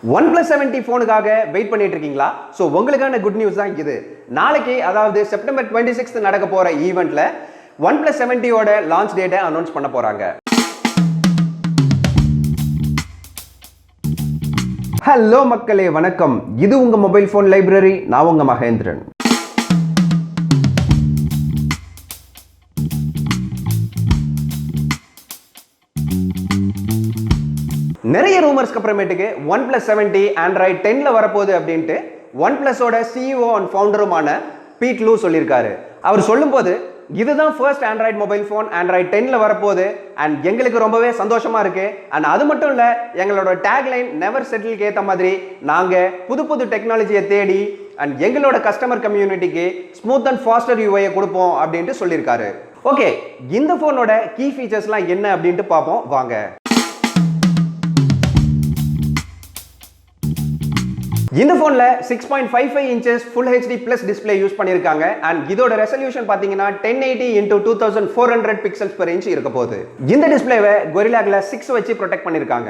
Oneplus 70 ஃபோனுக்காக wait பண்ணிட்டு இருக்கீங்களா? So உங்களுக்கான குட் நியூஸ் தான் இது. நாளைக்கு அதாவது செப்டம்பர் 26th நடக்க போற ஈவென்ட்ல Oneplus 70 ஓட லான்ச் டேட்டை அனௌன்ஸ் பண்ண போறாங்க. ஹலோ மக்களே, வணக்கம். இது உங்க மொபைல் ஃபோன் லைப்ரரி. நான் உங்க மகேந்திரன். நிறைய ரூமர்ஸ்க்கு அப்புறமேட்டுக்கு Oneplus 70 Android 10ல வரப்போகுது அப்படின்ட்டு Oneplus-ஓட CEO அண்ட் ஃபவுண்டருமான பீட் லூ சொல்லியிருக்காரு. அவர் சொல்லும்போது இதுதான் first Android mobile phone Android 10ல வரப்போகுது அண்ட் எங்களுக்கு ரொம்பவே சந்தோஷமா இருக்கு. அண்ட் அது மட்டும் இல்லை, எங்களோட டேக்லைன் நெவர் செட்டிலுக்கு ஏற்ற மாதிரி நாங்கள் புது புது டெக்னாலஜியை தேடி அண்ட் எங்களோட கஸ்டமர் கம்யூனிட்டிக்கு ஸ்மூத் அண்ட் ஃபாஸ்டர் யூஐயை கொடுப்போம் அப்படின்ட்டு சொல்லியிருக்காரு. ஓகே, இந்த ஃபோனோட கீ ஃபீச்சர்ஸ்லாம் என்ன அப்படின்ட்டு பார்ப்போம் வாங்க. இந்த ஃபோன்ல 6.55 inches Full HD Plus display use பண்ணிருக்காங்க அண்ட் இதோட ரெசல்யூஷன் பாத்தீங்கன்னா 1080 x 2400 pixels per inch இருக்க போகுது. இந்த டிஸ்ப்ளேவை Gorilla Glass 6 வச்சு ப்ரொடெக்ட் பண்ணிருக்காங்க.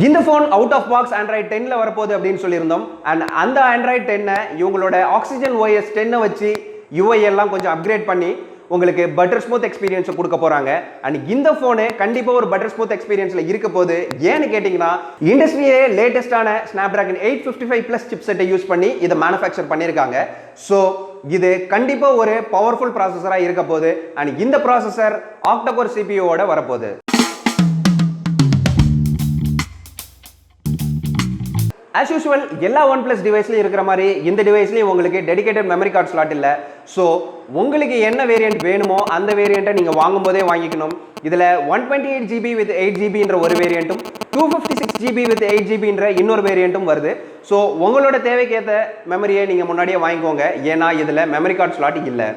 இந்த phone out of box Android 10ல வரப்போகுது அப்படின்னு சொல்லியிருந்தோம் அண்ட் அந்த Android 10 இவங்களோட Oxygen OS 10 வச்சு UI எல்லாம் கொஞ்சம் அப்கிரேட் பண்ணி உங்களுக்கு பட்டர் ஸ்மூத் எக்ஸ்பீரியன்ஸ் கொடுக்க போறாங்க. அண்ட் இந்த போனு கண்டிப்பா ஒரு பட்டர் ஸ்மூத் எக்ஸ்பீரியன்ஸ்ல இருக்க போது. ஏன்னு கேட்டீங்கன்னா, இண்டஸ்ட்ரியிலே லேட்டஸ்டான Snapdragon 855+ சிப்செட்டை யூஸ் பண்ணி இதை மேனுஃபேக்சர் பண்ணியிருக்காங்க. ஸோ இது கண்டிப்பா ஒரு பவர்ஃபுல் ப்ராசஸரா இருக்க போது. அண்ட் இந்த ப்ராசஸர் ஆக்டோகோர் சிபியூவோட வரப்போகுது. As usual, எல்லா OnePlus டிவைஸ்லையும் இருக்கிற மாதிரி இந்த டிவைஸ்லையும் உங்களுக்கு டெடிகேட்டட் மெமரி கார்டு ஸ்லாட் இல்லை. ஸோ உங்களுக்கு என்ன வேரியன்ட் வேணுமோ அந்த வேரியண்ட்டை நீங்கள் வாங்கும்போதே வாங்கிக்கணும். இதில் 128GB with 8GB ஒரு வேரியண்ட்டும் 256GB with 8GB இன்னொரு வேரியண்ட்டும் வருது. ஸோ உங்களோட தேவைக்கேற்ற மெமரியை நீங்கள் முன்னாடியே வாங்கிக்கோங்க. ஏன்னா இதில் மெமரி கார்டு ஸ்லாட் இல்லை.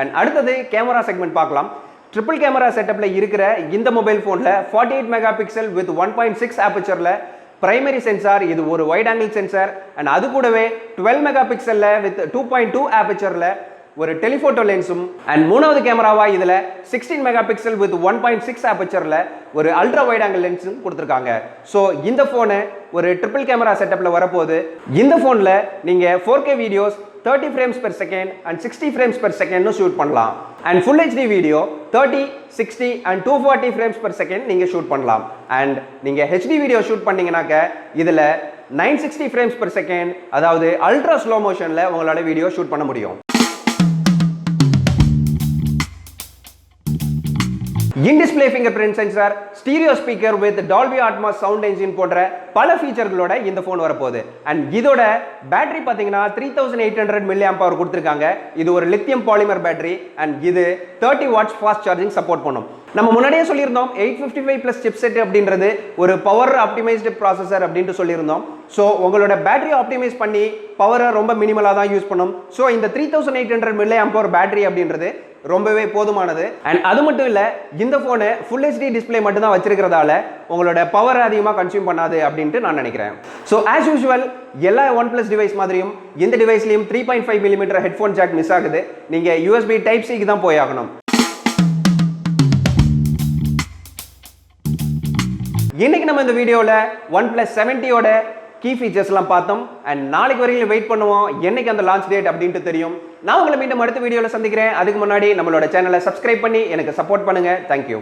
அண்ட் அடுத்தது கேமரா செக்மெண்ட் பார்க்கலாம். ட்ரிபிள் கேமரா செட்டப்ல இருக்கிற இந்த மொபைல் போன்ல 48 மெகா பிக்சல் வித் 1.6 ஆபர்ச்சர்ல பிரைமரி சென்சார், இது ஒரு வைட் ஆங்கிள் சென்சார் அண்ட் அது கூடவே 12 மெகா பிக்சல்ல வித் 2.2 ஆபர்ச்சர்ல ஒரு டெலிஃபோட்டோ லென்ஸும் அண்ட் மூணாவது கேமராவா இதுல 16 மெகா பிக்சல் வித் 1.6 ஆபர்ச்சர்ல ஒரு அல்ட்ரா வைட் ஆங்கிள் லென்ஸும் கொடுத்துருக்காங்க. ஸோ இந்த போனு ஒரு ட்ரிபிள் கேமரா செட்டப்ல வரப்போகுது. இந்த போன்ல நீங்க 4K videos 30 frames per second and 60 frames per second shoot பண்ணலாம். And full HD video 30, 60 and 240 frames per second நீங்க ஷூட் பண்ணலாம். அண்ட் நீங்க HD வீடியோ ஷூட் பண்ணீங்கன்னாக்க இதுல 960 frames per second, அதாவது அல்ட்ரா ஸ்லோ மோஷன்ல உங்களால வீடியோ ஷூட் பண்ண முடியும். In display fingerprint sensor, stereo speaker with Dolby Atmos sound engine போன்ற பல ஃபீச்சர்களோட இந்த ஃபோன் வரப்போகுது. அண்ட் இதோட பேட்டரி பார்த்தீங்கன்னா 3800 mAh கொடுத்துருக்காங்க. இது ஒரு லித்தியம் பாலிமர் பேட்டரி அண்ட் இது 30 watts ஃபாஸ்ட் சார்ஜிங் சப்போர்ட் பண்ணும். நம்ம முன்னாடியே சொல்லியிருந்தோம் 855+ சிப்செட் அப்படின்றது ஒரு பவர் ஆப்டிமைஸ்டு ப்ராசஸர் அப்படின்ட்டு சொல்லியிருந்தோம். ஸோ உங்களோட பேட்டரி ஆப்டிமைஸ் பண்ணி பவரை ரொம்ப மினிமலாக தான் யூஸ் பண்ணும். ஸோ இந்த 3800 mAh பேட்டரி அப்படின்றது ரொம்பவே போதுமானது. அண்ட் அது மட்டும் இல்லை, இந்த ஃபோனு ஃபுல் HD டிஸ்பிளே மட்டும் தான் வச்சிருக்கிறதால உங்களோட பவர் அதிகமாக கன்சியூம் பண்ணாது அப்படின்ட்டு நான் நினைக்கிறேன். ஸோ ஆஸ் யூஷுவல் எல்லா OnePlus டிவைஸ் மாதிரியும் இந்த டிவைஸ்லையும் 3.5mm ஹெட்ஃபோன் ஜாக் மிஸ் ஆகுது. நீங்கள் USB Type-C தான் போய் ஆகணும். இன்னைக்கு நம்ம இந்த வீடியோவில் OnePlus 70யோட கீ ஃபீச்சர்ஸ்லாம் பார்த்தோம். அண்ட் நாளைக்கு வரைக்கும் வெயிட் பண்ணுவோம் என்னைக்கு அந்த லான்ச் டேட் அப்படின்ட்டு தெரியும். நான் உங்களை மீண்டும் அடுத்த வீடியோவில் சந்திக்கிறேன். அதுக்கு முன்னாடி நம்மளோட சேனலை சப்ஸ்கிரைப் பண்ணி எனக்கு சப்போர்ட் பண்ணுங்க. தேங்க்யூ.